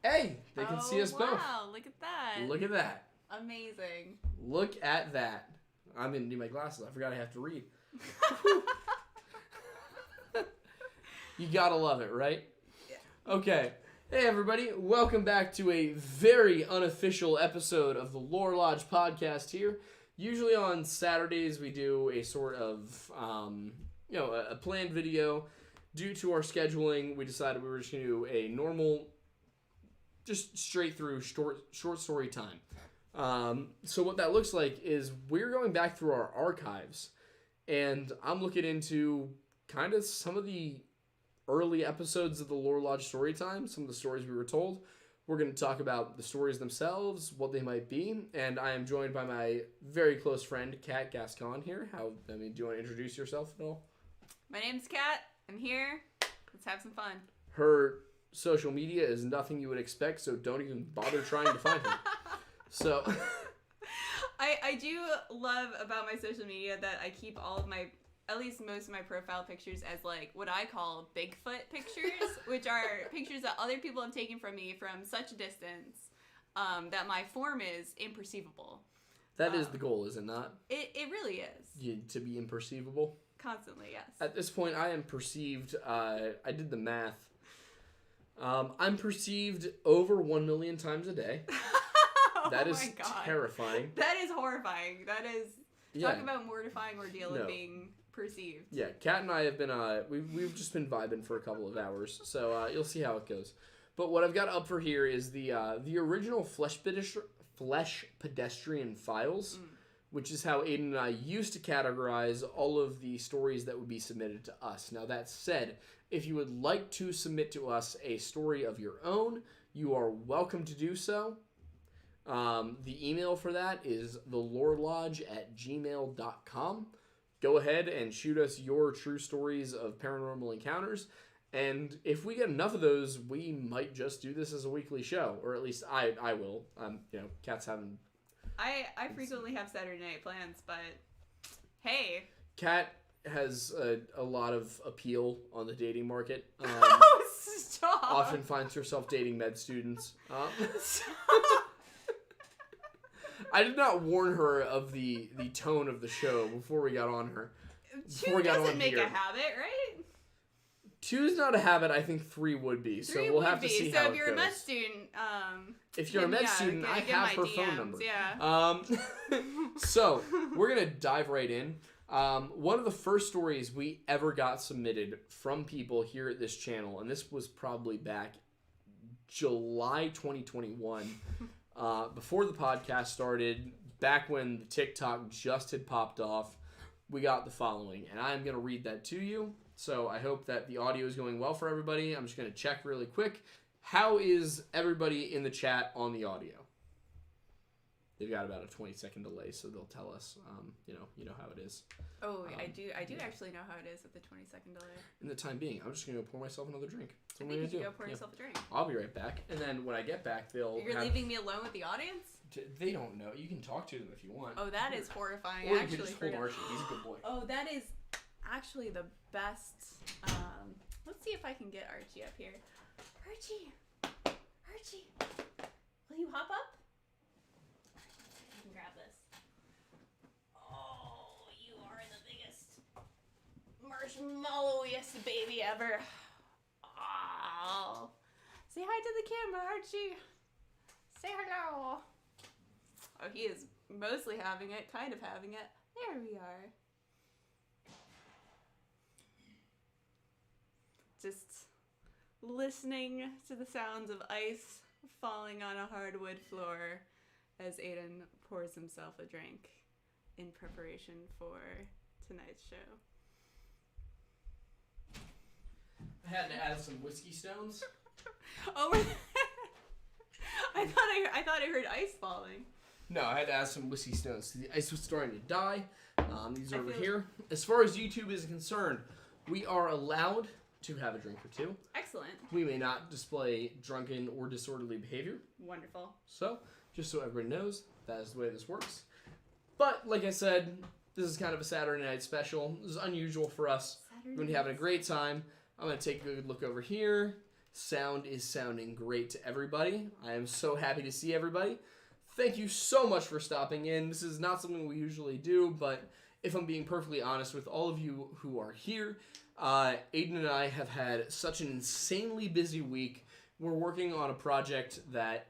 Hey, they can see us both. Wow, look at that. Look at that. Amazing. Look at that. I'm going to need my glasses. I forgot I have to read. You gotta love it, right? Yeah. Okay. Hey, everybody. Welcome back to a very unofficial episode of the Lore Lodge podcast here. Usually on Saturdays, we do a sort of, a planned video. Due to our scheduling, we decided we were just going to do a normal, just straight through short story time. So what that looks like is we're going back through our archives, and I'm looking into kind of some of the early episodes of the Lore Lodge Storytime, some of the stories we were told. We're going to talk about the stories themselves, what they might be, and I am joined by my very close friend, Kat Gascon here. Do you want to introduce yourself at all? My name's Kat. I'm here. Let's have some fun. Her social media is nothing you would expect, so don't even bother trying to find her. So, I do love about my social media that I keep all of my, at least most of my profile pictures as like what I call Bigfoot pictures, which are pictures that other people have taken from me from such a distance that my form is imperceivable. That is the goal, is it not? It really is. To be imperceivable? Constantly, yes. At this point, I am perceived, I did the math. I'm perceived over 1 million times a day. That is terrifying. That is horrifying. That is, talk about mortifying ordeal of being perceived. Yeah, Kat and I have been, we've just been vibing for a couple of hours, so you'll see how it goes. But what I've got up for here is the original Flesh Pedestrian files, which is how Aidan and I used to categorize all of the stories that would be submitted to us. Now, that said, if you would like to submit to us a story of your own, you are welcome to do so. The email for that is thelorelodge@gmail.com. Go ahead and shoot us your true stories of paranormal encounters. And if we get enough of those, we might just do this as a weekly show. Or at least I will. Kat's having... I frequently have Saturday night plans, but hey. Kat has a lot of appeal on the dating market. Stop. Often finds herself dating med students. I did not warn her of the tone of the show before we got on her. Two doesn't make a habit, right? 2 is not a habit. I think 3 would be. So we'll have to see how it goes. So if you're a med student, if you're a med student, I have her phone number. Yeah. So we're gonna dive right in. One of the first stories we ever got submitted from people here at this channel, and this was probably back July 2021, before the podcast started, back when the TikTok just had popped off. We got the following, and I'm gonna read that to you. So I hope that the audio is going well for everybody. I'm just going to check really quick. How is everybody in the chat on the audio? They've got about a 20-second delay, so they'll tell us, you know how it is. Oh, I do actually know how it is with the 20-second delay. In the time being, I'm just going to go pour myself another drink. That's what I'm going to do. Go pour yourself a drink. I'll be right back. And then when I get back, You're leaving me alone with the audience? They don't know. You can talk to them if you want. Oh, that is horrifying. Or you can just hold Archie. He's a good boy. Oh, that is... actually the best. Let's see if I can get Archie up here. Archie, will you hop up? I can grab this. Oh, you are the biggest marshmallowiest baby ever. Oh, say hi to the camera, Archie. Say hello. Oh, he is mostly having it, kind of having it. There we are. Just listening to the sounds of ice falling on a hardwood floor as Aidan pours himself a drink in preparation for tonight's show. I had to add some whiskey stones. Oh, I thought I heard ice falling. No, I had to add some whiskey stones. The ice was starting to die. These are over here. As far as YouTube is concerned, we are allowed to have a drink or two. Excellent. We may not display drunken or disorderly behavior. Wonderful. So, just so everybody knows, that is the way this works. But, like I said, this is kind of a Saturday night special. This is unusual for us. We're going to be having a great time. I'm going to take a good look over here, sound is sounding great to everybody. I am so happy to see everybody. Thank you so much for stopping in. This is not something we usually do, but if I'm being perfectly honest with all of you who are here, Aidan and I have had such an insanely busy week. We're working on a project that,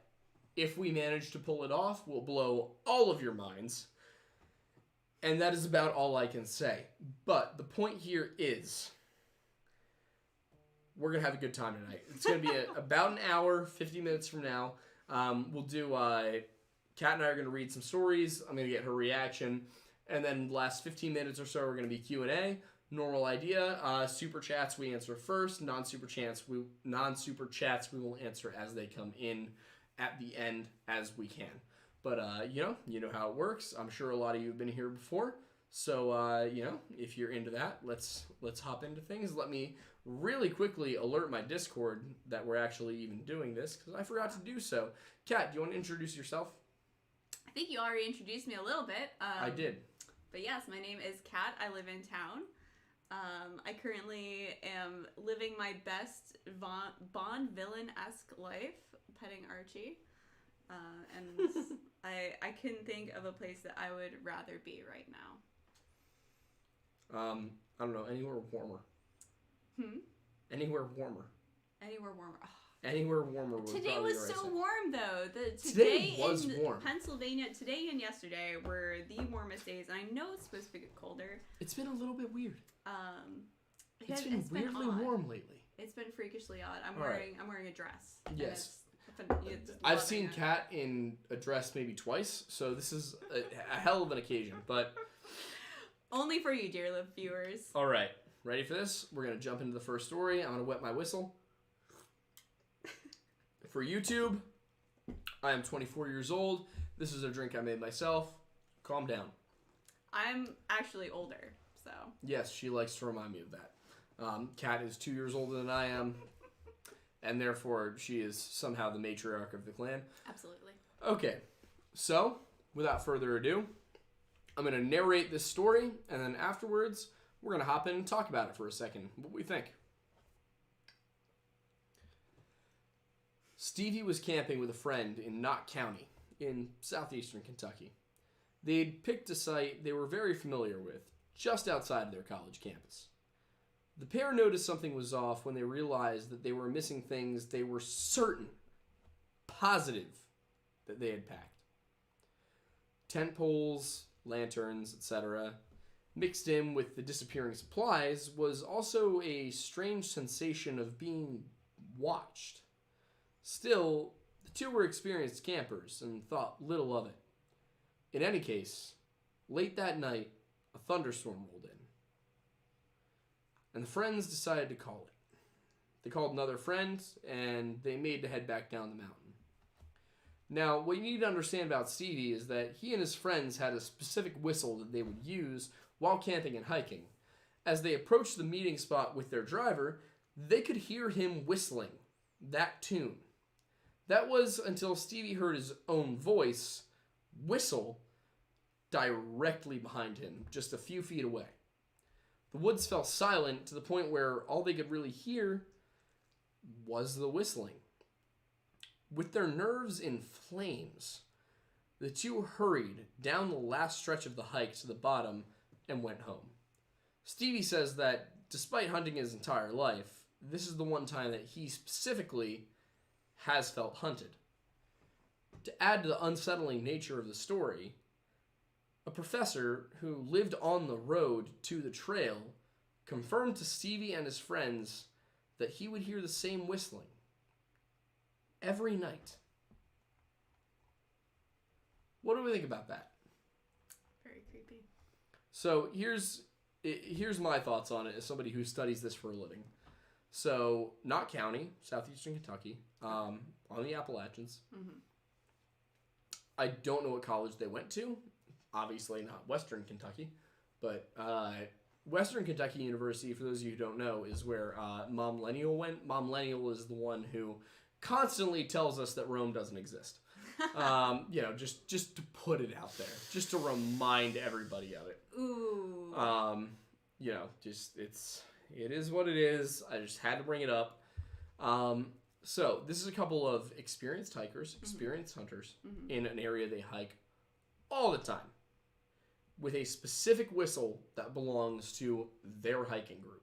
if we manage to pull it off, will blow all of your minds. And that is about all I can say. But the point here is, we're going to have a good time tonight. It's going to be about an hour, 50 minutes from now. We'll do, Kat and I are going to read some stories. I'm going to get her reaction. And then the last 15 minutes or so are going to be Q&A. Normal idea. Super chats we answer first. Non-super chats we will answer as they come in at the end as we can. But you know how it works. I'm sure a lot of you have been here before. So if you're into that, let's hop into things. Let me really quickly alert my Discord that we're actually even doing this, because I forgot to do so. Kat, do you want to introduce yourself? I think you already introduced me a little bit. I did. But yes, my name is Kat. I live in town. I currently am living my best Bond villain-esque life, petting Archie. And I couldn't think of a place that I would rather be right now. I don't know, anywhere warmer. Anywhere warmer. Anywhere warmer. Oh. Anywhere warmer would Today probably was be so right. warm though. Today was warm. Pennsylvania, today and yesterday were the warmest days. And I know it's supposed to get colder. It's been a little bit weird. It's been it's weirdly been warm lately. It's been freakishly odd. I'm All wearing a dress. Yes. It's I've seen Kat in a dress maybe twice, so this is a hell of an occasion. But only for you, dear viewers. all right, ready for this? We're gonna jump into the first story. I'm gonna wet my whistle. For YouTube, I am 24 years old. This is a drink I made myself. Calm down. I'm actually older, so. Yes, she likes to remind me of that. Kat is 2 years older than I am, and therefore she is somehow the matriarch of the clan. Absolutely. Okay, so without further ado, I'm going to narrate this story, and then afterwards, we're going to hop in and talk about it for a second. What we think. Stevie was camping with a friend in Knott County in southeastern Kentucky. They'd picked a site they were very familiar with, just outside of their college campus. The pair noticed something was off when they realized that they were missing things they were positive that they had packed. Tent poles, lanterns, etc., mixed in with the disappearing supplies was also a strange sensation of being watched. Still, the two were experienced campers and thought little of it. In any case, late that night, a thunderstorm rolled in. And the friends decided to call it. They called another friend, and they made to head back down the mountain. Now, what you need to understand about Stevie is that he and his friends had a specific whistle that they would use while camping and hiking. As they approached the meeting spot with their driver, they could hear him whistling that tune. That was until Stevie heard his own voice whistle directly behind him, just a few feet away. The woods fell silent to the point where all they could really hear was the whistling. With their nerves in flames, the two hurried down the last stretch of the hike to the bottom and went home. Stevie says that despite hunting his entire life, this is the one time that he specifically has felt hunted. To add to the unsettling nature of the story, a professor who lived on the road to the trail confirmed to Stevie and his friends that he would hear the same whistling every night. What do we think about that? Very creepy. So here's my thoughts on it as somebody who studies this for a living. So, Knott County, southeastern Kentucky, on the Appalachians. Mm-hmm. I don't know what college they went to. Obviously not Western Kentucky. But Western Kentucky University, for those of you who don't know, is where Mom Lennial went. Mom Lennial is the one who constantly tells us that Rome doesn't exist. Just to put it out there. Just to remind everybody of it. Ooh. It is what it is. I just had to bring it up. So this is a couple of experienced hikers, experienced hunters in an area they hike all the time with a specific whistle that belongs to their hiking group.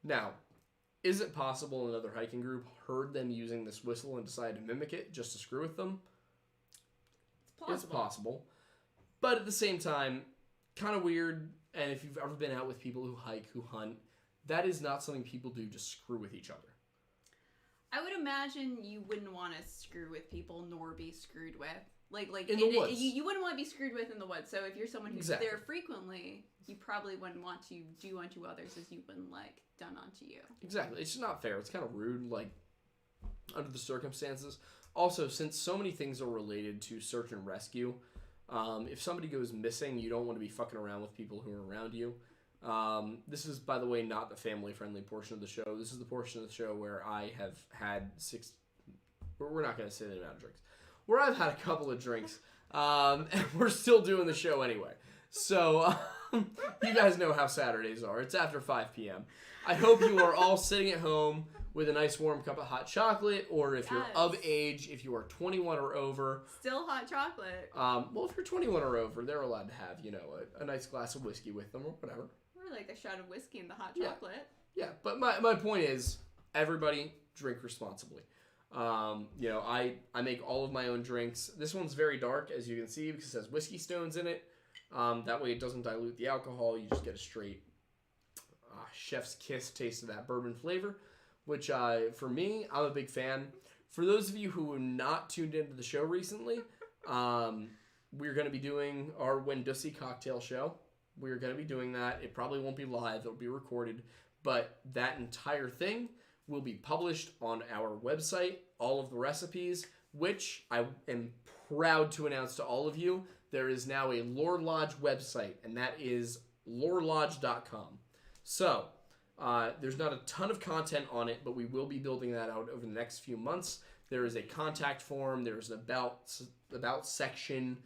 Now, is it possible another hiking group heard them using this whistle and decided to mimic it just to screw with them? It's possible. But at the same time, kind of weird. And if you've ever been out with people who hike, who hunt, that is not something people do to screw with each other. I would imagine you wouldn't want to screw with people nor be screwed with. Like in the woods. You wouldn't want to be screwed with in the woods. So if you're someone who's there frequently, you probably wouldn't want to do unto others as you wouldn't like done unto you. Exactly. It's just not fair. It's kind of rude, like, under the circumstances. Also, since so many things are related to search and rescue, if somebody goes missing, you don't want to be fucking around with people who are around you. This is, by the way, not the family-friendly portion of the show. This is the portion of the show where I have had we're not going to say the amount of drinks. Where I've had a couple of drinks, and we're still doing the show anyway. So, you guys know how Saturdays are. It's after 5 p.m. I hope you are all sitting at home with a nice warm cup of hot chocolate, or if you're of age, if you are 21 or over. Still hot chocolate. Well, if you're 21 or over, they're allowed to have, a nice glass of whiskey with them or whatever. Or like a shot of whiskey in the hot chocolate. Yeah, but my point is, everybody drink responsibly. I make all of my own drinks. This one's very dark, as you can see, because it has whiskey stones in it. That way it doesn't dilute the alcohol. You just get a straight chef's kiss taste of that bourbon flavor, which for me, I'm a big fan. For those of you who have not tuned into the show recently, we're going to be doing our Wendussy cocktail show. We're going to be doing that. It probably won't be live. It'll be recorded. But that entire thing will be published on our website, all of the recipes, which I am proud to announce to all of you. There is now a Lore Lodge website, and that is lorelodge.com. So, there's not a ton of content on it, but we will be building that out over the next few months. There is a contact form, there's an about section,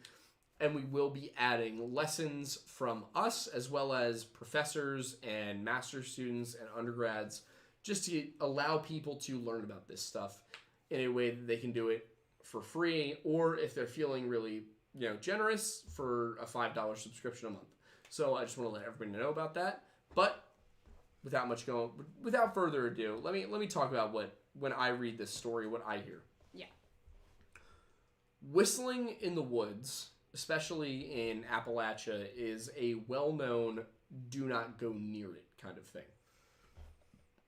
and we will be adding lessons from us, as well as professors and master's students and undergrads, just to allow people to learn about this stuff in a way that they can do it for free, or if they're feeling really, generous, for a $5 subscription a month. So I just want to let everybody know about that. But without further ado, let me talk about when I read this story, what I hear. Yeah. Whistling in the woods, especially in Appalachia, is a well-known do not go near it kind of thing.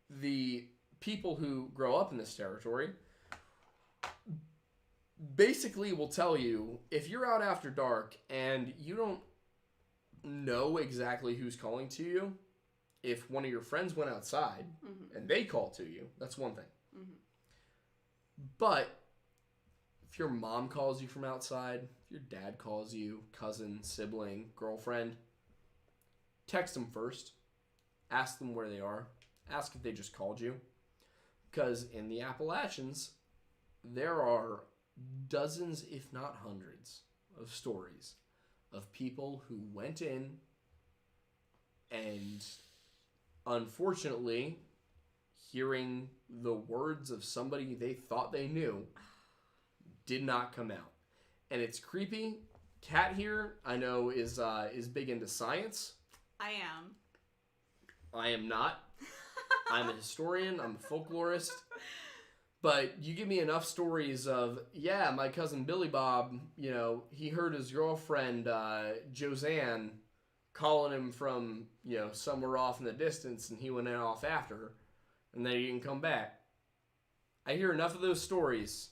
The people who grow up in this territory basically will tell you, if you're out after dark and you don't know exactly who's calling to you, if one of your friends went outside and they call to you, that's one thing. But if your mom calls you from outside, if your dad calls you, cousin, sibling, girlfriend, text them first. Ask them where they are. Ask if they just called you. Because in the Appalachians, there are dozens, if not hundreds, of stories of people who went in and, unfortunately, hearing the words of somebody they thought they knew did not come out. And it's creepy. Kat here, I know, is big into science. I am. I am not. I'm a historian. I'm a folklorist. But you give me enough stories of, yeah, my cousin Billy Bob, he heard his girlfriend, Josanne, calling him from, somewhere off in the distance, and he went off after her, and then he didn't come back. I hear enough of those stories,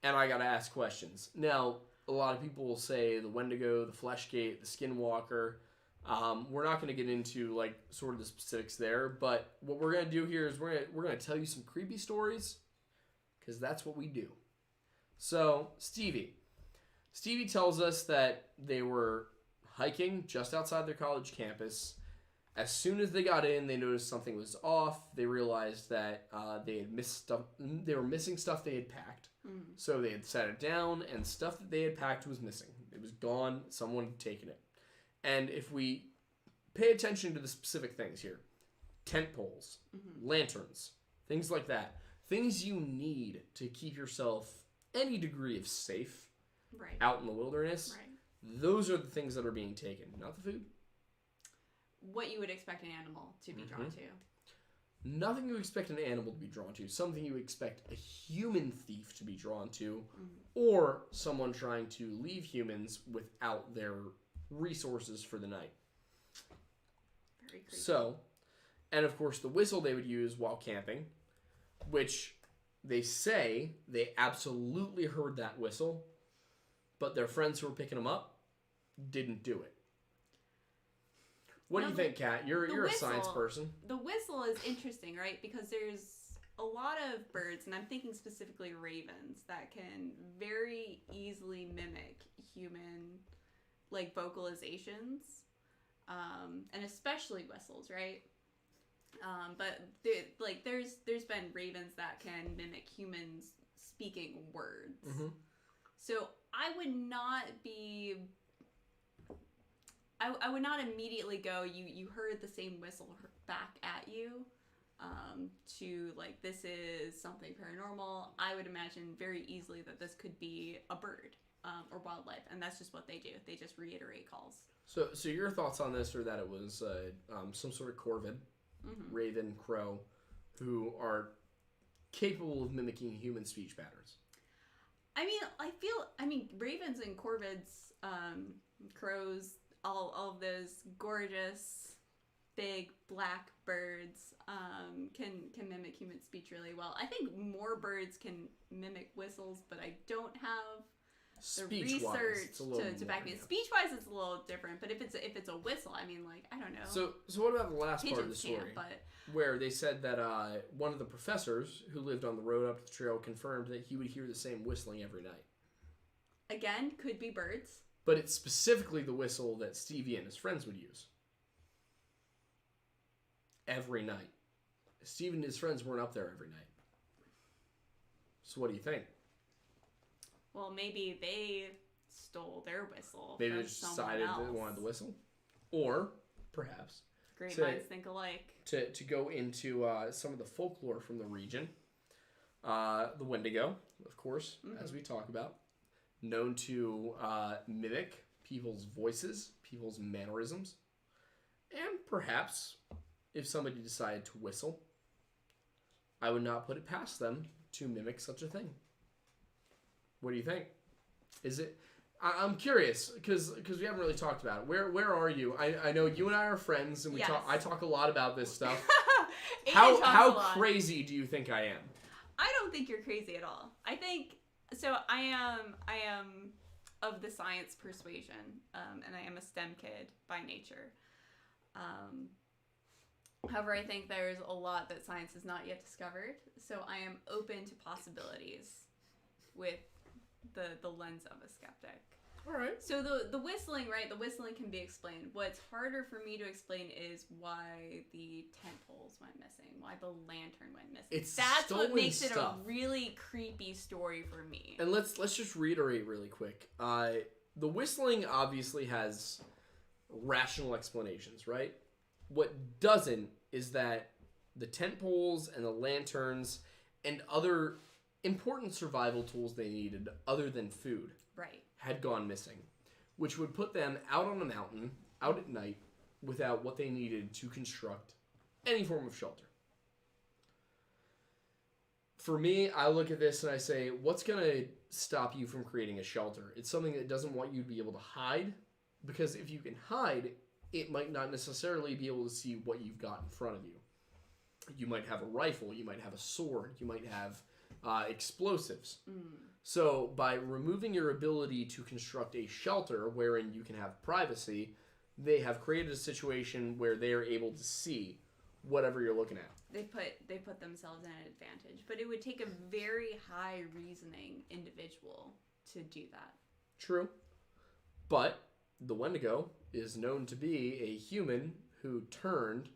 and I gotta ask questions. Now, a lot of people will say the Wendigo, the Fleshgate, the Skinwalker. We're not going to get into sort of the specifics there, but what we're going to do here is we're going to tell you some creepy stories, because that's what we do. So, Stevie tells us that they were hiking just outside their college campus. As soon as they got in, they noticed something was off. They realized that they had missed stuff. They were missing stuff they had packed. So they had set it down, and stuff that they had packed was missing. It was gone. Someone had taken it. And if we pay attention to the specific things here, tent poles, lanterns, things like that. Things you need to keep yourself any degree of safe out in the wilderness. Right. Those are the things that are being taken, not the food. What you would expect an animal to be drawn to. Nothing you expect an animal to be drawn to. Something you expect a human thief to be drawn to, or someone trying to leave humans without their resources for the night. Very creepy. So, and of course the whistle they would use while camping, which they say they absolutely heard that whistle, but their friends who were picking them up didn't do it. What do you think, Kat? You're a science person. The whistle is interesting, right? Because there's a lot of birds, and I'm thinking specifically ravens, that can very easily mimic human, like, vocalizations, and especially whistles, right? But there's been ravens that can mimic humans speaking words. So I would not be. I would not immediately go, you heard the same whistle back at you, to, like, this is something paranormal. I would imagine very easily that this could be a bird, or wildlife, and that's just what they do. They just reiterate calls. So your thoughts on this are that it was some sort of corvid, raven, crow, who are capable of mimicking human speech patterns. I mean, ravens and corvids, crows, all of those gorgeous, big black birds can mimic human speech really well. I think more birds can mimic whistles, but I don't have the research to back me. Speech-wise, it's a little different, but if it's a whistle, I mean, like, I don't know. So what about the last part of the story, but where they said that one of the professors who lived on the road up the trail confirmed that he would hear the same whistling every night? Again, could be birds. But it's specifically the whistle that Stevie and his friends would use. Every night. Stevie and his friends weren't up there every night. So what do you think? Well, maybe they stole their whistle. Maybe they just decided they wanted the whistle. Or, perhaps, great minds think alike. To go into some of the folklore from the region. The Wendigo, of course, as we talk about. Known to mimic people's voices, people's mannerisms, and perhaps if somebody decided to whistle, I would not put it past them to mimic such a thing. What do you think? Is it? I'm curious because we haven't really talked about it. Where are you? I know you and I are friends, and I talk a lot about this stuff. How crazy do you think I am? I don't think you're crazy at all. I think. So I am of the science persuasion, and I am a STEM kid by nature. However, I think there's a lot that science has not yet discovered, so I am open to possibilities with the lens of a skeptic. All right. So the whistling, right? The whistling can be explained. What's harder for me to explain is why the tent poles went missing, why the lantern went missing. That's what makes it a really creepy story for me. And let's just reiterate really quick. The whistling obviously has rational explanations, right? What doesn't is that the tent poles and the lanterns and other important survival tools they needed other than food had gone missing, which would put them out on a mountain, out at night, without what they needed to construct any form of shelter. For me, I look at this and I say, what's going to stop you from creating a shelter? It's something that doesn't want you to be able to hide, because if you can hide, it might not necessarily be able to see what you've got in front of you. You might have a rifle, you might have a sword, you might have explosives. So by removing your ability to construct a shelter wherein you can have privacy, they have created a situation where they are able to see whatever you're looking at. They put themselves in an advantage, but it would take a very high reasoning individual to do that. True. But the Wendigo is known to be a human who turned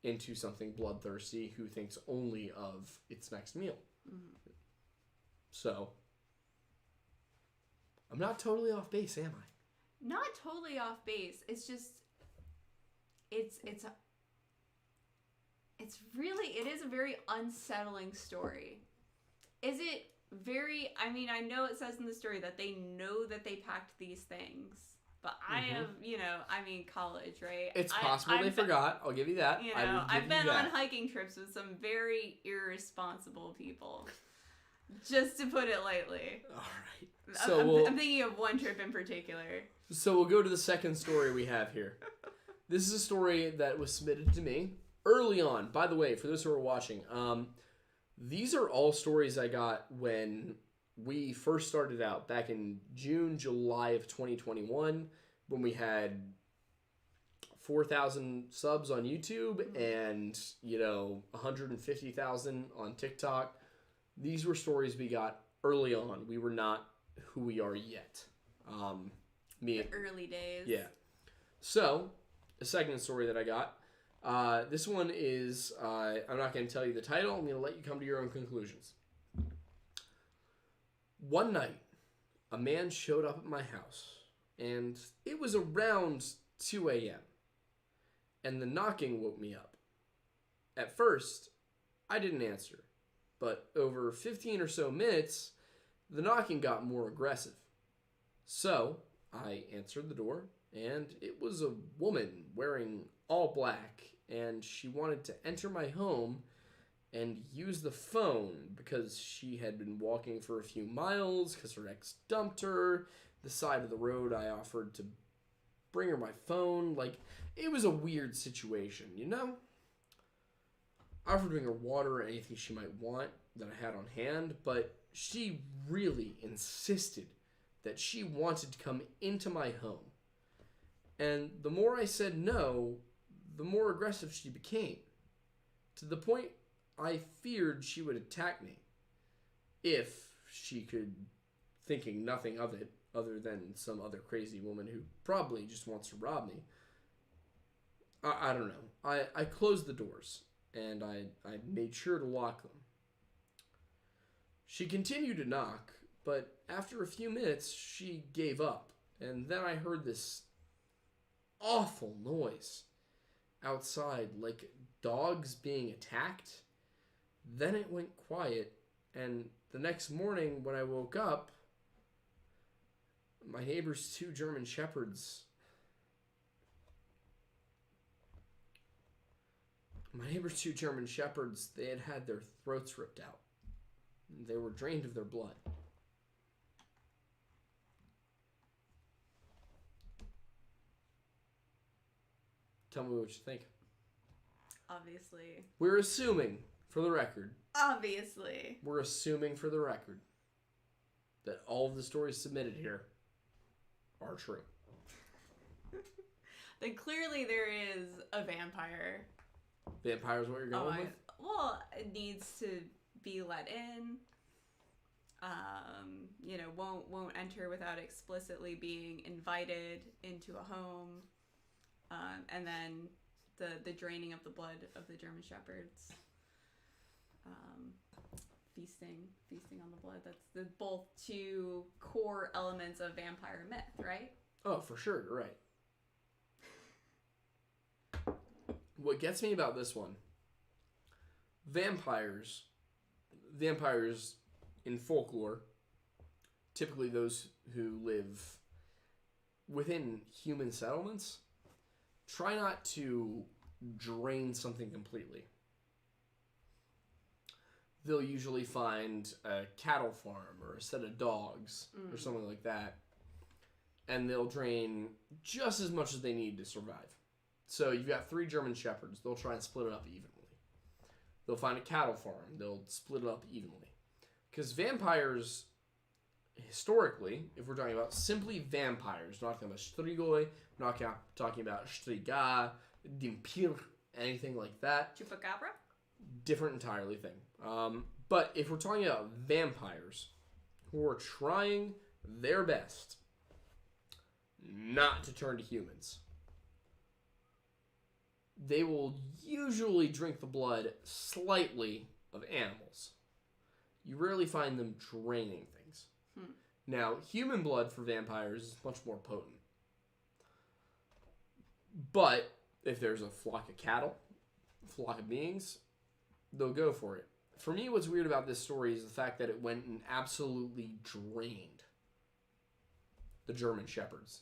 into something bloodthirsty, who thinks only of its next meal. So, I'm not totally off base, am I? Not totally off base. It's just, it's it is a very unsettling story. Is it very, I mean, I know it says in the story that they know that they packed these things, but I have, college, right? It's possible they forgot. I'll give you that. I've been on hiking trips with some very irresponsible people, just to put it lightly. All right. So I'm thinking of one trip in particular. So we'll go to the second story we have here. This is a story that was submitted to me early on. By the way, for those who are watching, these are all stories I got when we first started out back in June, July of 2021, when we had 4,000 subs on YouTube and, 150,000 on TikTok. These were stories we got early on. We were not who we are yet. The early days. Yeah. So, the second story that I got, this one is, I'm not going to tell you the title. I'm going to let you come to your own conclusions. One night, a man showed up at my house, and it was around 2 a.m., and the knocking woke me up. At first, I didn't answer, but over 15 or so minutes, the knocking got more aggressive. So, I answered the door, and it was a woman wearing all black, and she wanted to enter my home and use the phone because she had been walking for a few miles because her ex dumped her. The side of the road, I offered to bring her my phone. Like, it was a weird situation, I offered to bring her water or anything she might want that I had on hand, but she really insisted that she wanted to come into my home. And the more I said no, the more aggressive she became, to the point I feared she would attack me if she could, thinking nothing of it other than some other crazy woman who probably just wants to rob me. I don't know. I closed the doors, and I made sure to lock them. She continued to knock, but after a few minutes, she gave up, and then I heard this awful noise outside, like dogs being attacked. Then it went quiet, and the next morning when I woke up, my neighbor's two German Shepherds they had their throats ripped out. They were drained of their blood. Tell me what you think. Obviously. We're assuming, for the record. Obviously. We're assuming, for the record, that all of the stories submitted here are true. Then clearly there is a vampire. Vampire's what you're going with? Well, it needs to be let in. Won't enter without explicitly being invited into a home. And then the draining of the blood of the German Shepherds. Feasting on the blood. That's the both two core elements of vampire myth, right? Oh, for sure, you're right. What gets me about this one, vampires in folklore, typically those who live within human settlements, try not to drain something completely. They'll usually find a cattle farm or a set of dogs or something like that, and they'll drain just as much as they need to survive. So you've got 3 German Shepherds. They'll try and split it up evenly. They'll find a cattle farm. They'll split it up evenly. Because vampires, historically, if we're talking about simply vampires, we're not talking about strigoi, we're not talking about striga, dimpir, anything like that. Chupacabra? Different entirely thing. But if we're talking about vampires who are trying their best not to turn to humans, they will usually drink the blood slightly of animals. You rarely find them draining things. Now, human blood for vampires is much more potent. But if there's a flock of cattle flock of beings, they'll go for it. For me, what's weird about this story is the fact that it went and absolutely drained the German Shepherds.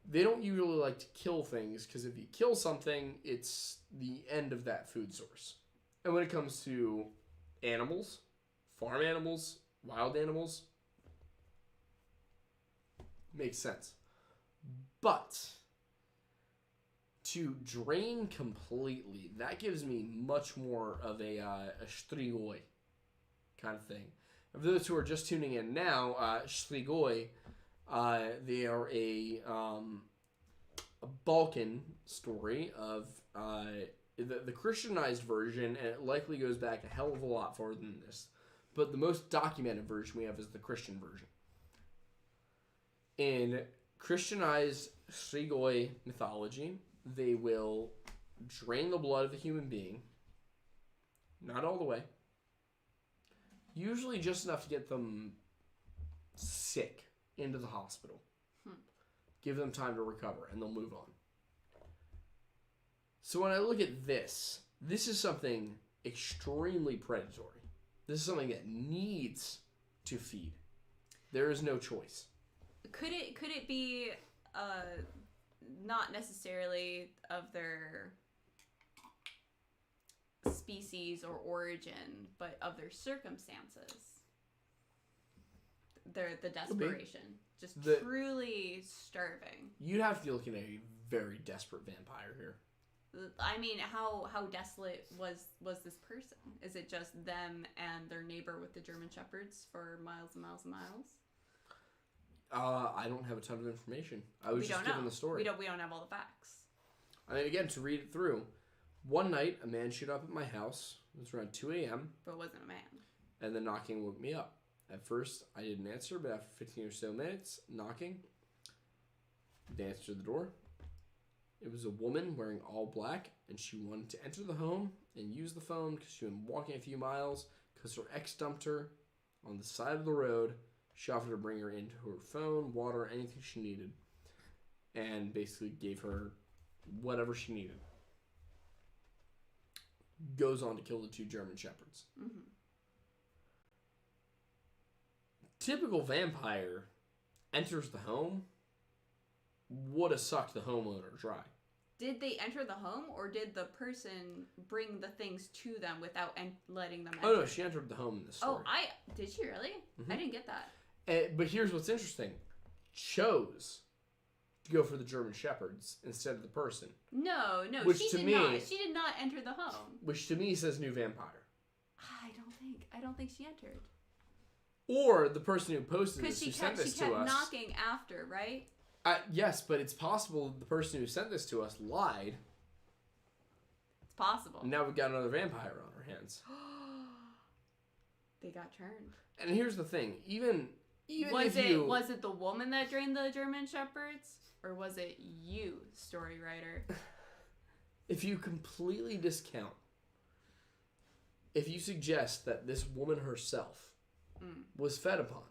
They don't usually like to kill things, because if you kill something, it's the end of that food source. And when it comes to animals, farm animals, wild animals, makes sense. But to drain completely, that gives me much more of a strigoi kind of thing. For those who are just tuning in now, strigoi, they are a Balkan story of the Christianized version, and it likely goes back a hell of a lot farther than this. But the most documented version we have is the Christian version. In Christianized Strigoi mythology, they will drain the blood of a human being, not all the way, usually just enough to get them sick into the hospital. Give them time to recover, and they'll move on. So when I look at this is something extremely predatory. This is something that needs to feed. There is no choice. Could it be not necessarily of their species or origin, but of their circumstances? The desperation. Just truly starving. You'd have to be looking at a very desperate vampire here. I mean, how desolate was this person? Is it just them and their neighbor with the German Shepherds for miles and miles and miles? I don't have a ton of information. I was just given the story. We don't have all the facts. I mean, again, to read it through, one night a man showed up at my house. It was around 2 a.m. But it wasn't a man. And the knocking woke me up. At first, I didn't answer, but after 15 or so minutes, knocking, they answered the door. It was a woman wearing all black, and she wanted to enter the home and use the phone because she had been walking a few miles because her ex dumped her on the side of the road. She offered to bring her into her phone, water, anything she needed, and basically gave her whatever she needed. Goes on to kill the 2 German Shepherds. Mm-hmm. Typical vampire enters the home, would have sucked the homeowner dry. Did they enter the home, or did the person bring the things to them without letting them enter? Oh, no, she entered the home in the story. Did she really? Mm-hmm. I didn't get that. But here's what's interesting. Chose to go for the German Shepherds instead of the person. No, she did not enter the home. Which to me says new vampire. I don't think she entered. Or the person who posted this, who sent this to us. She kept knocking after, right? Yes, but it's possible the person who sent this to us lied. It's possible. And now we've got another vampire on our hands. They got turned. And here's the thing. Even was it the woman that drained the German Shepherds? Or was it you, story writer? If you completely discount, if you suggest that this woman herself was fed upon,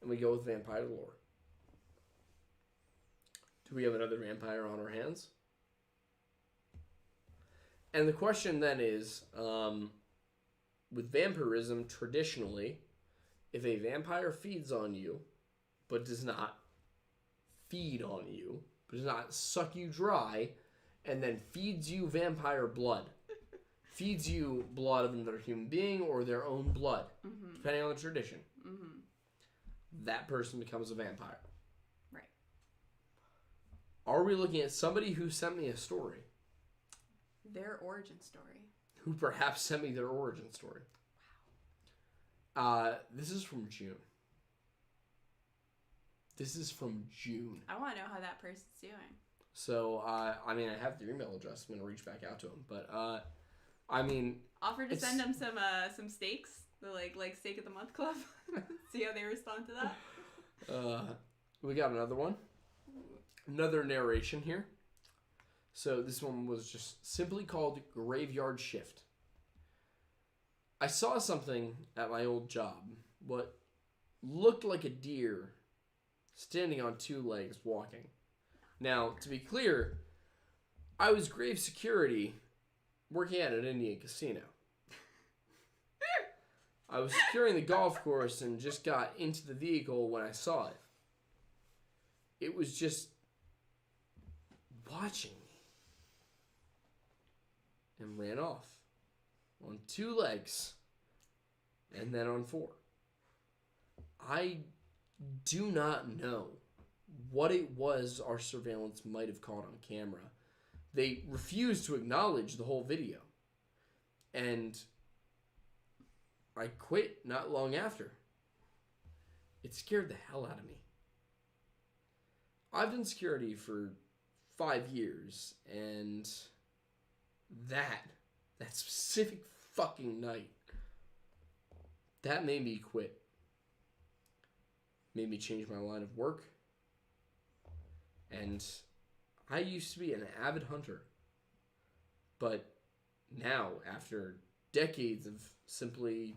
and we go with vampire lore, do we have another vampire on our hands? And the question then is, with vampirism, traditionally, if a vampire feeds on you, but does not feed on you, but does not suck you dry, and then feeds you vampire blood, feeds you blood of another human being or their own blood, depending on the tradition, that person becomes a vampire. Right. Are we looking at somebody who sent me a story? Their origin story. Who perhaps sent me their origin story. Wow. This is from June. I want to know how that person's doing. So, I have their email address. I'm going to reach back out to them. But, offer to send them some steaks. The like steak of the month club. See how they respond to that. We got another one. Another narration here. So this one was just simply called Graveyard Shift. I saw something at my old job. What looked like a deer standing on 2 legs walking. Now, to be clear, I was grave security working at an Indian casino. I was securing the golf course and just got into the vehicle when I saw it. It was just watching me and ran off on 2 legs and then on 4. I do not know what it was our surveillance might have caught on camera. They refused to acknowledge the whole video. And I quit not long after. It scared the hell out of me. I've done security for 5 years, and that specific fucking night, that made me quit. Made me change my line of work. And I used to be an avid hunter. But now, after decades of simply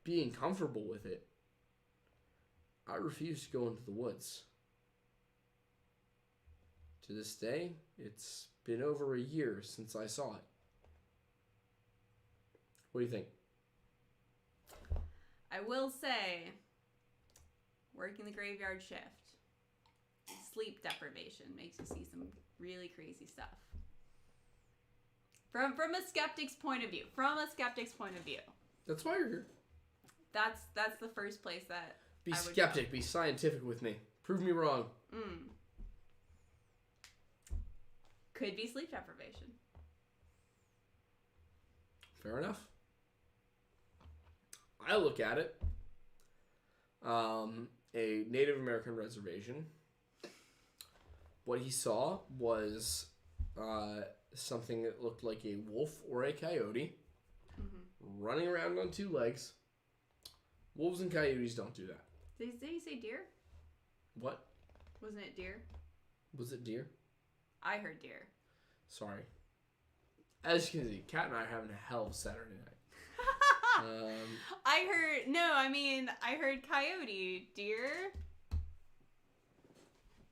being comfortable with it, I refuse to go into the woods. To this day, it's been over a year since I saw it. What do you think? I will say, working the graveyard shift, sleep deprivation makes you see some really crazy stuff. From a skeptic's point of view. That's why you're here. That's the first place that Be I would skeptic. go. Be scientific with me. Prove me wrong. Could be sleep deprivation. Fair enough. I look at it. A Native American reservation. What he saw was something that looked like a wolf or a coyote running around on 2 legs. Wolves and coyotes don't do that. Did he say deer? What? Wasn't it deer? Was it deer? I heard deer. Sorry. As you can see, Kat and I are having a hell of a Saturday night. I heard coyote. Deer?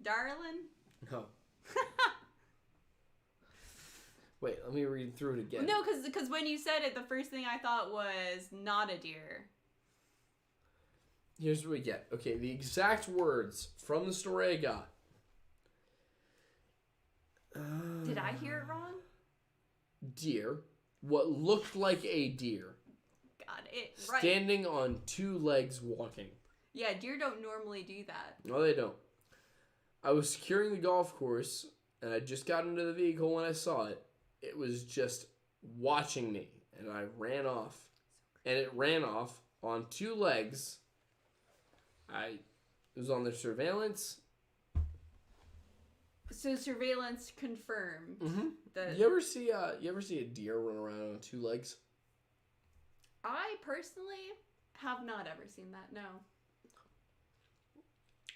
Darling? No. Wait, let me read through it again. No, because when you said it, the first thing I thought was not a deer. Here's what we get. Okay, the exact words from the story I got. Did I hear it wrong? Deer. What looked like a deer. Got it. Right. Standing on 2 legs walking. Yeah, deer don't normally do that. No, they don't. I was securing the golf course, and I just got into the vehicle when I saw it. It was just watching me, and I ran off. And it ran off on 2 legs. It was on their surveillance. So surveillance confirmed. That You ever see a deer run around on 2 legs? I personally have not ever seen that. No.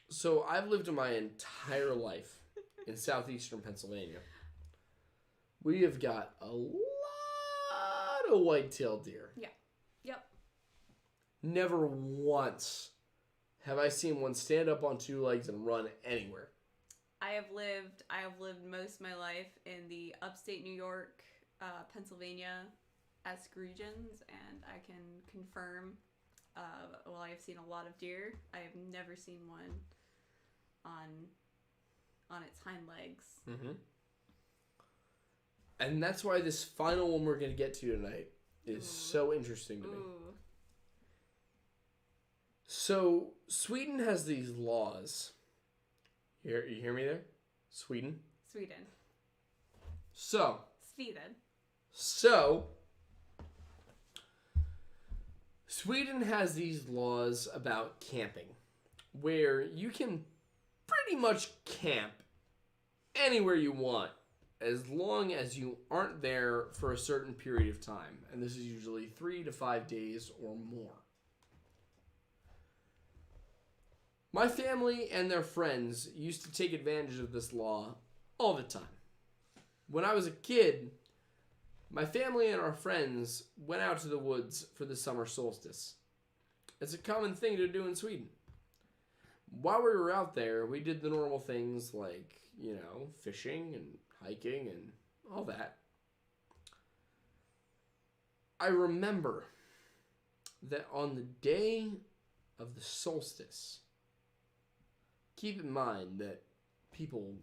So I've lived my entire life in southeastern Pennsylvania. We have got a lot of white-tailed deer. Yeah. Yep. Never once have I seen one stand up on 2 legs and run anywhere. I have lived most of my life in the upstate New York, Pennsylvania-esque regions, and I can confirm, while I have seen a lot of deer, I have never seen one on its hind legs. And that's why this final one we're going to get to tonight is so interesting to me. So, Sweden has these laws. You hear me there? Sweden. So, Sweden has these laws about camping, where you can pretty much camp anywhere you want, as long as you aren't there for a certain period of time. And this is usually 3 to 5 days or more. My family and their friends used to take advantage of this law all the time. When I was a kid, my family and our friends went out to the woods for the summer solstice. It's a common thing to do in Sweden. while we were out there, we did the normal things like, fishing and hiking and all that. I remember that on the day of the solstice, keep in mind that people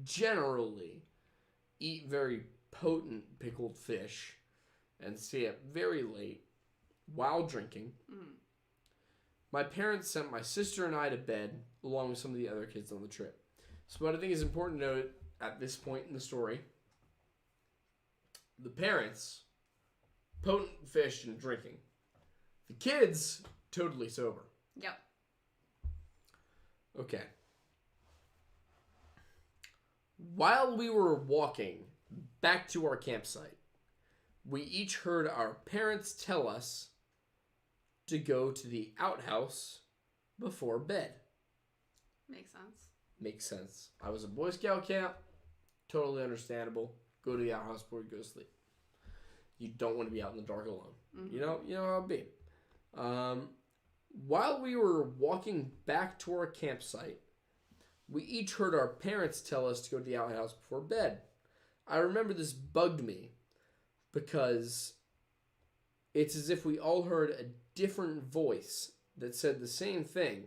generally eat very potent pickled fish and stay up very late while drinking. My parents sent my sister and I to bed along with some of the other kids on the trip. So what I think is important to note at this point in the story, the parents, potent fish and drinking. The kids, totally sober. Yep. Okay. While we were walking back to our campsite, we each heard our parents tell us to go to the outhouse before bed. Makes sense. I was a Boy Scout camp. Totally understandable. Go to the outhouse before you go to sleep. You don't want to be out in the dark alone. Mm-hmm. You know how it be. While we were walking back to our campsite, we each heard our parents tell us to go to the outhouse before bed. I remember this bugged me because it's as if we all heard a different voice that said the same thing,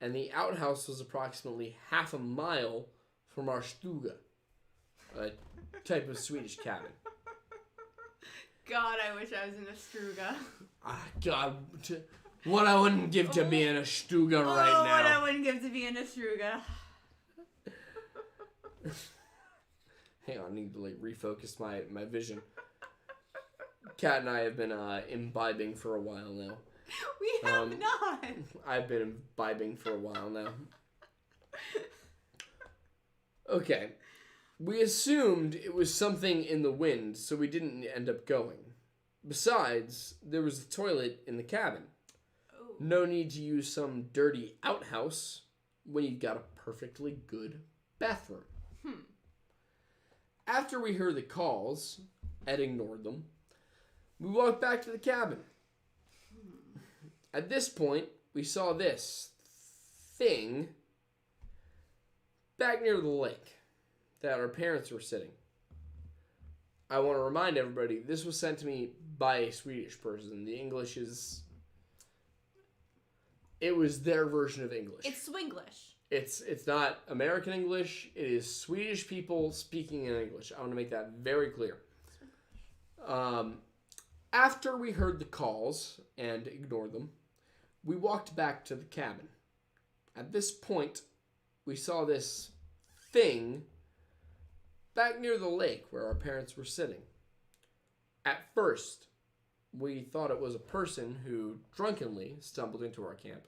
and the outhouse was approximately half a mile from our stuga, a type of Swedish cabin. God, I wish I was in a struga. God, what I wouldn't give to be in a stuga right now. What I wouldn't give to be in a struga. Hang on, I need to refocus my vision. Kat and I have been imbibing for a while now. We have not. I've been imbibing for a while now. Okay. We assumed it was something in the wind, so we didn't end up going. Besides, there was a toilet in the cabin. Oh. No need to use some dirty outhouse when you've got a perfectly good bathroom. After we heard the calls and ignored them, we walked back to the cabin. At this point, we saw this thing back near the lake that our parents were sitting. I want to remind everybody, this was sent to me by a Swedish person. The English is... It was their version of English. It's Swinglish. It's not American English. It is Swedish people speaking in English. I want to make that very clear. After we heard the calls and ignored them, we walked back to the cabin. At this point, we saw this thing back near the lake where our parents were sitting. At first, we thought it was a person who drunkenly stumbled into our camp.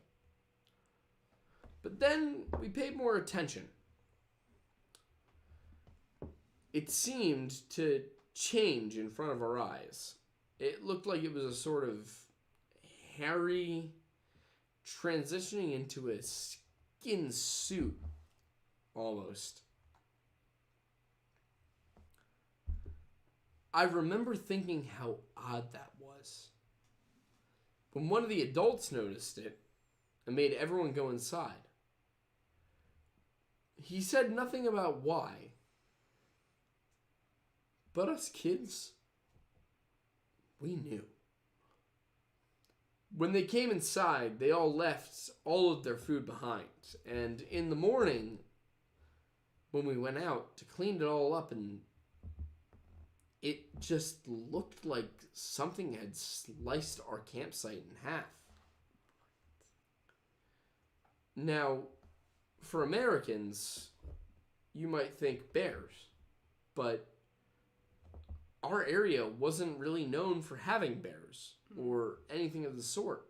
But then we paid more attention. It seemed to change in front of our eyes. It looked like it was a sort of hairy transitioning into a skin suit, almost. I remember thinking how odd that was. When one of the adults noticed it and made everyone go inside, he said nothing about why. But us kids, we knew. When they came inside, they all left all of their food behind. And in the morning, when we went out to clean it all up, and it just looked like something had sliced our campsite in half. Now, for Americans, you might think bears, but our area wasn't really known for having bears or anything of the sort.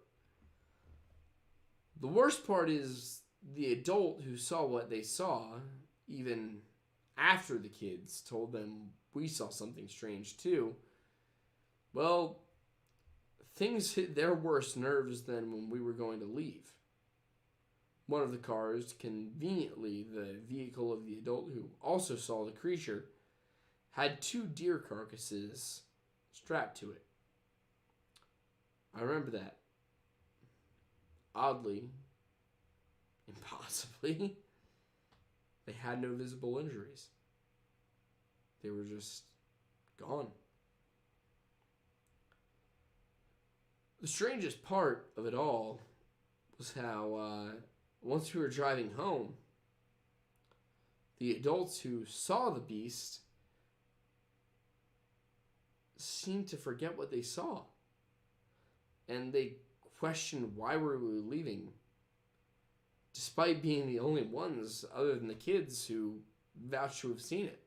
The worst part is the adult who saw what they saw, even after the kids told them we saw something strange too. Well, things hit their worst nerves than when we were going to leave. One of the cars, conveniently the vehicle of the adult who also saw the creature, had 2 deer carcasses strapped to it. I remember that. Oddly, Impossibly. They had no visible injuries. They were just gone. The strangest part of it all was how once we were driving home, the adults who saw the beast seemed to forget what they saw. And they questioned why were we leaving, despite being the only ones, other than the kids, who vouched to have seen it.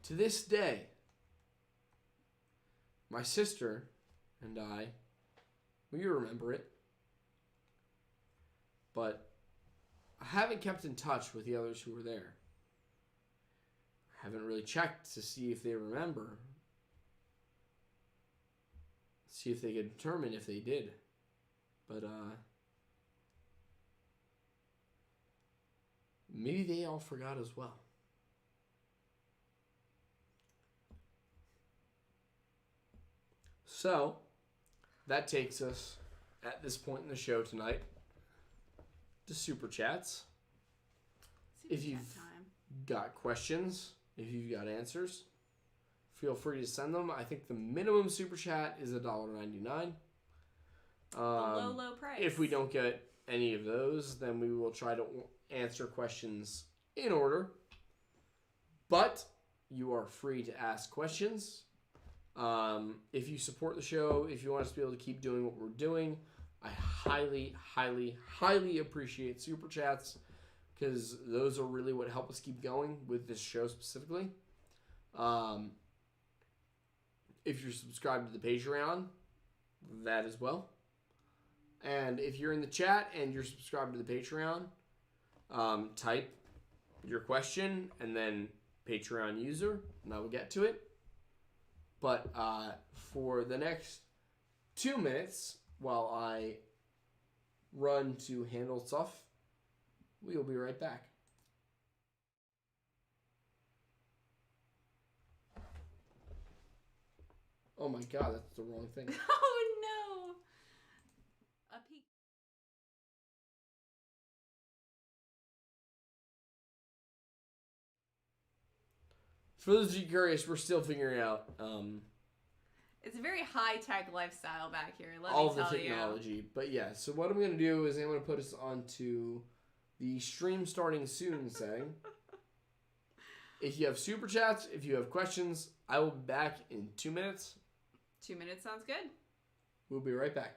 To this day, my sister and I, we remember it, but I haven't kept in touch with the others who were there. I haven't really checked to see if they remember, see if they could determine if they did. But maybe they all forgot as well. So, that takes us, at this point in the show tonight, to Super Chats. If you've got questions, if you've got answers, feel free to send them. I think the minimum Super Chat is $1.99. Low price. If we don't get any of those, then we will try to answer questions in order. But you are free to ask questions. If you support the show, if you want us to be able to keep doing what we're doing, I highly, highly, highly appreciate Super Chats, because those are really what help us keep going with this show specifically. If you're subscribed to the Patreon, that as well. And if you're in the chat and you're subscribed to the Patreon, type your question and then Patreon user, and I will get to it. But for the next 2 minutes, while I run to handle stuff, we will be right back. Oh my god, that's the wrong thing. Oh no! A peek. For those of you curious, we're still figuring out It's a very high-tech lifestyle back here, let all me the tell technology. you. But yeah, so what I'm going to do is I'm going to put us onto the stream starting soon setting. If you have Super Chats, if you have questions, I will be back in 2 minutes. 2 minutes sounds good. We'll be right back.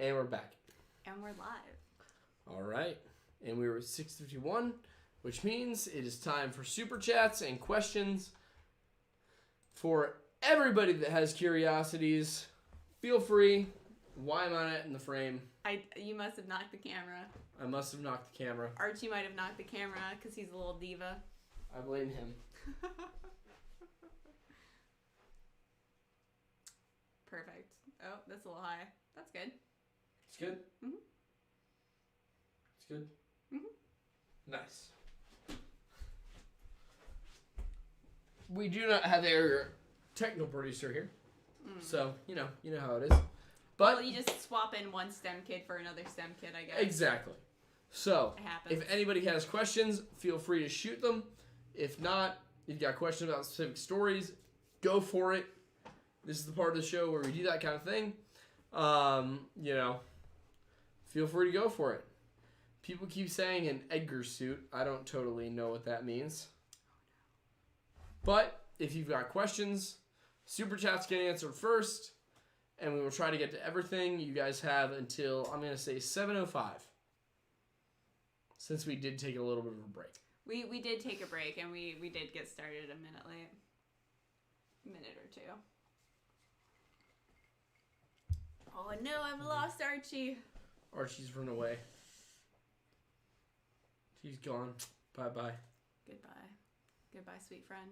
And we're back. And we're live. All right. And we were at 6:51, which means it is time for super chats and questions. For everybody that has curiosities, feel free. Why am I not in the frame? You must have knocked the camera. I must have knocked the camera. Archie might have knocked the camera because he's a little diva. I blame him. Perfect. Oh, that's a little high. That's good. It's good? Mm-hmm. It's good? Mm-hmm. Nice. We do not have our techno producer here. So, you know how it is. But well, you just swap in one STEM kid for another STEM kid, I guess. Exactly. So, it happens. If anybody has questions, feel free to shoot them. If not, if you've got questions about specific stories, go for it. This is the part of the show where we do that kind of thing. Feel free to go for it. People keep saying an Edgar suit. I don't totally know what that means. But if you've got questions, super chats get answered first, and we will try to get to everything. You guys have until, I'm going to say, 7:05, since we did take a little bit of a break. We did take a break, and we did get started a minute late. A minute or two. Oh no, I've lost Archie. Archie's run away. He's gone. Bye-bye. Goodbye. Goodbye, sweet friend.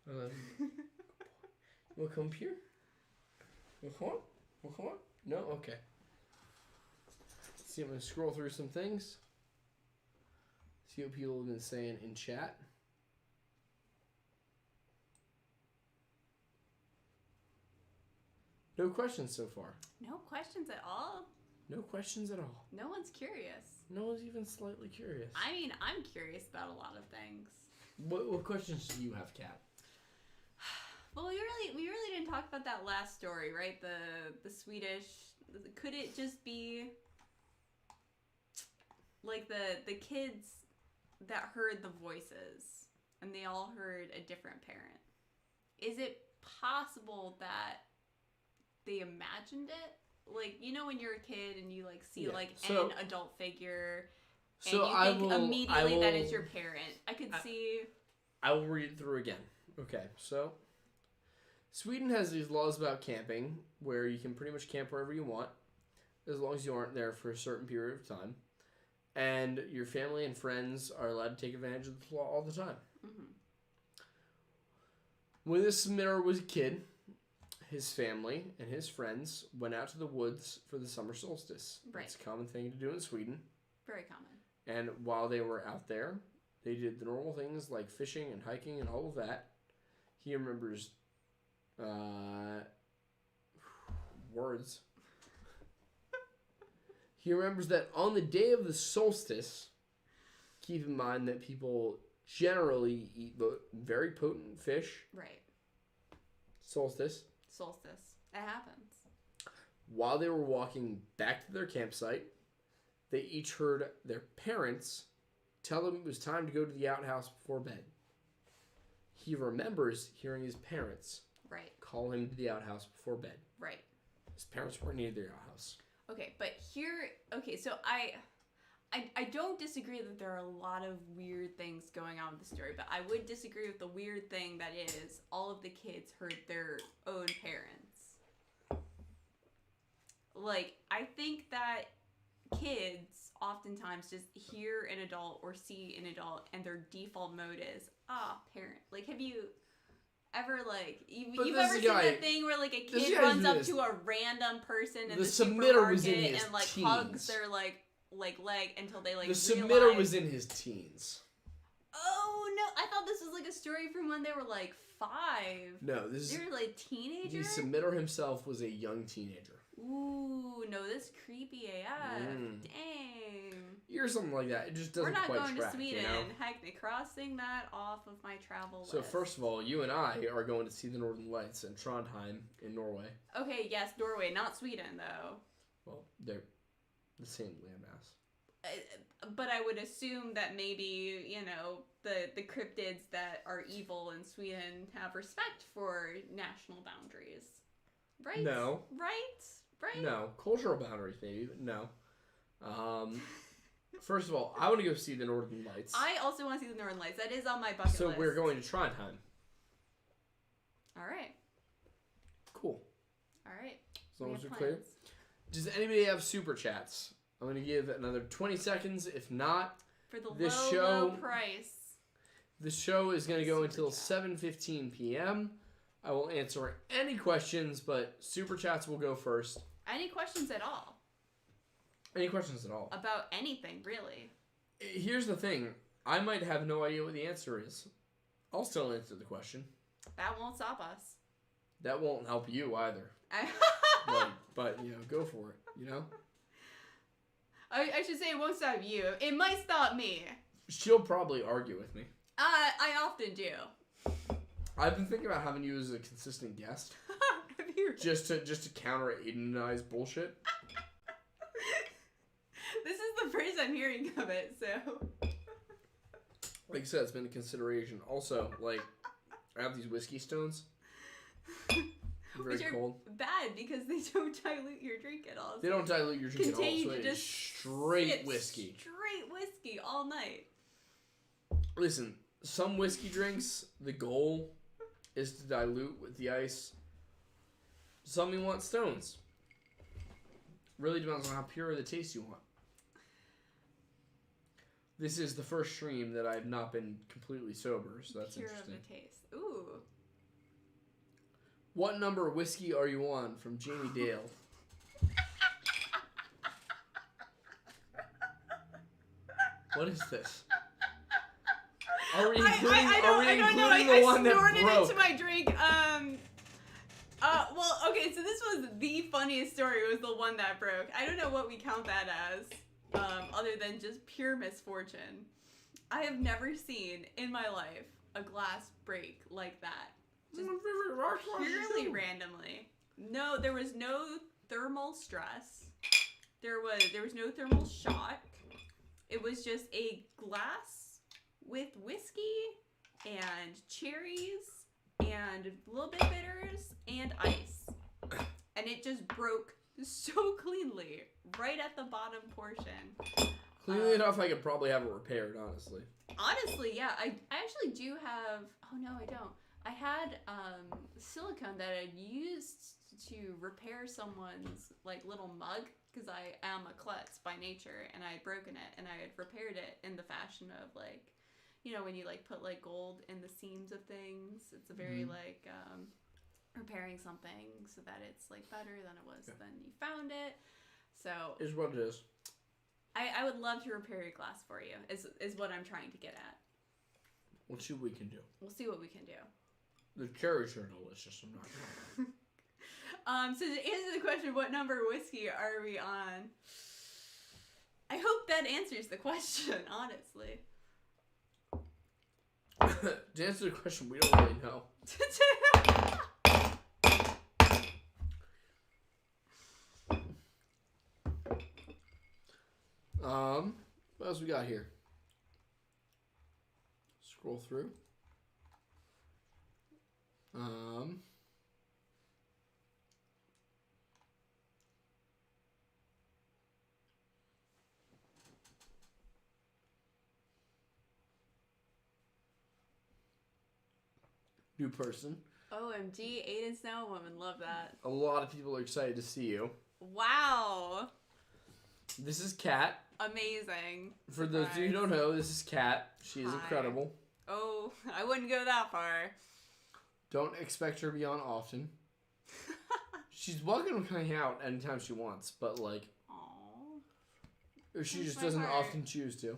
I love you. We'll come here? We'll come on? No? Okay. See, I'm going to scroll through some things. See what people have been saying in chat. No questions so far. No questions at all? No questions at all. No one's curious. No one's even slightly curious. I mean, I'm curious about a lot of things. What questions do you have, Kat? Well, we really didn't talk about that last story, right? The Swedish. Could it just be like the kids that heard the voices and they all heard a different parent? Is it possible that they imagined it? Like, when you're a kid and you see an adult figure and you think immediately that it's your parent. I could see. I will read it through again. Okay, so Sweden has these laws about camping where you can pretty much camp wherever you want as long as you aren't there for a certain period of time. And your family and friends are allowed to take advantage of the law all the time. Mm-hmm. When this submitter was a kid, his family and his friends went out to the woods for the summer solstice. Right. It's a common thing to do in Sweden. Very common. And while they were out there, they did the normal things like fishing and hiking and all of that. He remembers words. He remembers that on the day of the solstice, keep in mind that people generally eat the very potent fish. Right. Solstice. It happens. While they were walking back to their campsite, they each heard their parents tell them it was time to go to the outhouse before bed. He remembers hearing his parents call him to the outhouse before bed. Right. His parents weren't near the outhouse. Okay, but so I don't disagree that there are a lot of weird things going on with the story, but I would disagree with the weird thing that is all of the kids heard their own parents. I think that kids oftentimes just hear an adult or see an adult and their default mode is, parent. Have you ever, you've ever seen that thing where, a kid runs up to a random person in the supermarket and, hugs their, leg until they, The submitter was in his teens. Oh, no. I thought this was, a story from when they were, 5. No, this is... They were, teenagers? The submitter himself was a young teenager. Ooh, no, this creepy AF. Dang. Or something like that. It just doesn't quite track, We're not going to Sweden. Heck, crossing that off of my travel list. So first of all, you and I are going to see the Northern Lights in Trondheim in Norway. Okay, yes, Norway, not Sweden, though. Well, they're the same landmass. But I would assume that maybe, the cryptids that are evil in Sweden have respect for national boundaries. Right? No. Right? right? No. Cultural boundaries, maybe, but no. First of all, I want to go see the Northern Lights. I also want to see the Northern Lights. That is on my bucket list. So we're going to Trondheim. All right. Cool. All right. As long as we're clear. Does anybody have super chats? I'm going to give another 20 seconds. If not, for the low price. The show is going to go until 7:15 p.m. I will answer any questions, but super chats will go first. Any questions at all? Any questions at all? About anything, really. Here's the thing. I might have no idea what the answer is. I'll still answer the question. That won't stop us. That won't help you either. But go for it, I should say it won't stop you. It might stop me. She'll probably argue with me. I often do. I've been thinking about having you as a consistent guest. Have you? Just to counter Aidan and I's bullshit. This is the first I'm hearing of it, so. Like I said, it's been a consideration. Also, I have these whiskey stones. Very cold. Bad because they don't dilute your drink at all. They don't dilute your drink at all. So it's just straight whiskey. Straight whiskey all night. Listen, some whiskey drinks, the goal is to dilute with the ice. Some you want stones. Really depends on how pure the taste you want. This is the first stream that I've not been completely sober, so that's pure interesting. Of the taste. Ooh. What number whiskey are you on? From Jamie Dale. What is this? Are we including, the one that broke? I snorted into my drink. Well, okay, so this was the funniest story. It was the one that broke. I don't know what we count that as, other than just pure misfortune. I have never seen in my life a glass break like that. Just purely randomly. No, there was no thermal stress. There was no thermal shock. It was just a glass with whiskey and cherries and a little bit bitters and ice. And it just broke so cleanly right at the bottom portion. Cleanly enough, I could probably have it repaired, honestly. Honestly, yeah. I actually do have... Oh, no, I don't. I had silicone that I'd used to repair someone's little mug because I am a klutz by nature, and I had broken it, and I had repaired it in the fashion of when you put gold in the seams of things. It's a very repairing something so that it's better than it was when you found it. So is what it is. I would love to repair your glass for you. Is what I'm trying to get at. We'll see what we can do. We'll see what we can do. The cherries are delicious. I'm not gonna. So to answer the question, what number whiskey are we on? I hope that answers the question, honestly. To answer the question, we don't really know. What else we got here? Scroll through. New person. OMG, Aidan Snow Woman, love that. A lot of people are excited to see you. Wow. This is Kat. Amazing. For those of you who don't know, this is Kat. She is incredible. Oh, I wouldn't go that far. Don't expect her to be on often. She's welcome to hang out anytime she wants, but Aww. Or she just doesn't often choose to.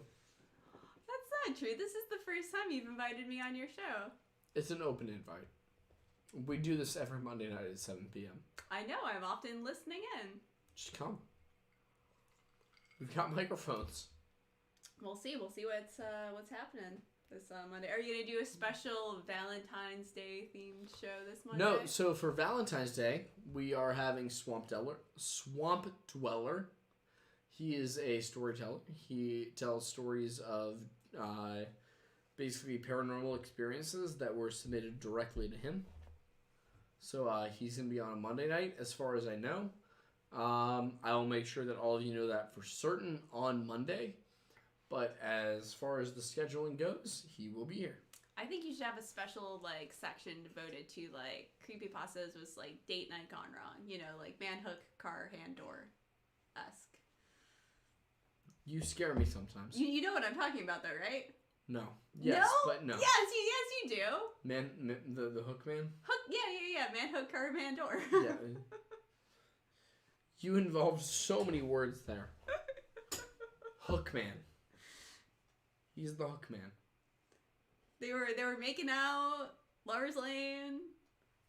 That's not true. This is the first time you've invited me on your show. It's an open invite. We do this every Monday night at 7 p.m. I know. I'm often listening in. Just come. We've got microphones. We'll see. We'll see what's happening this Monday. Are you going to do a special Valentine's Day themed show this Monday? No. So for Valentine's Day, we are having Swamp Dweller. He is a storyteller. He tells stories of basically paranormal experiences that were submitted directly to him. So he's going to be on a Monday night, as far as I know. I will make sure that all of you know that for certain on Monday. But as far as the scheduling goes, he will be here. I think you should have a special like section devoted to like creepypastas with like date night gone wrong. You know, like man hook, car, hand door-esque. You scare me sometimes. You know what I'm talking about though, right? No. Yes, no? but no. Yes, you do. Man, the hook man? Hook, yeah. Man hook, car, man door. Yeah. You involved so many words there. Hook man. He's the hook man. They were making out, lovers lane,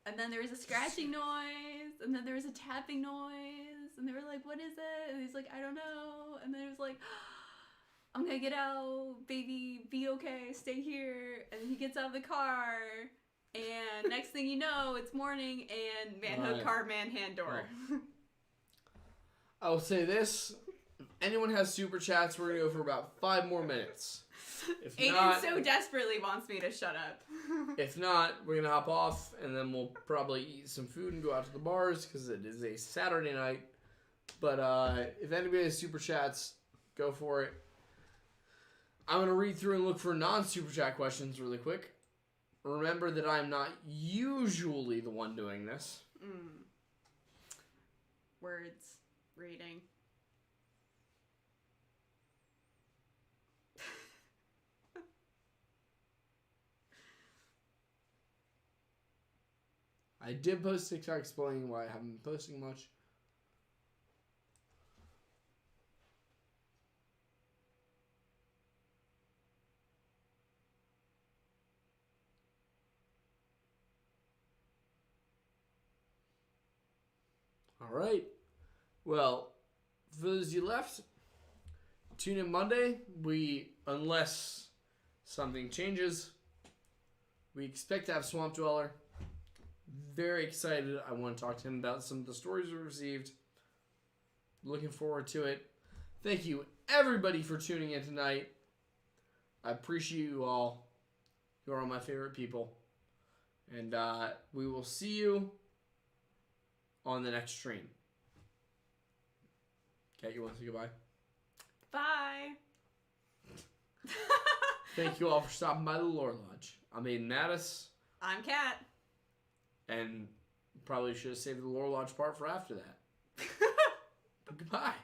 and then there was a scratching noise, and then there was a tapping noise, and they were like, "What is it?" And he's like, "I don't know." And then he was like, "I'm gonna get out, baby, be okay, stay here." And then he gets out of the car, and next thing you know, it's morning, and man hook, car, man hand door. Oh. I will say this: if anyone has super chats, we're gonna go for about 5 more minutes. If Aidan not, so desperately wants me to shut up. If not, we're gonna hop off, and then we'll probably eat some food and go out to the bars because it is a Saturday night. But if anybody has super chats, go for it. I'm gonna read through and look for non-super chat questions really quick. Remember that I'm not usually the one doing this. Words, reading. I did post TikTok explaining why I haven't been posting much. All right. Well, for those of you left, tune in Monday. Unless something changes, we expect to have Swamp Dweller. Very excited. I want to talk to him about some of the stories we received. Looking forward to it. Thank you, everybody, for tuning in tonight. I appreciate you all. You are all my favorite people. And we will see you on the next stream. Kat, you want to say goodbye? Bye. Thank you all for stopping by the Lore Lodge. I'm Aidan Mattis. I'm Kat. And probably should have saved the Lore Lodge part for after that. But goodbye.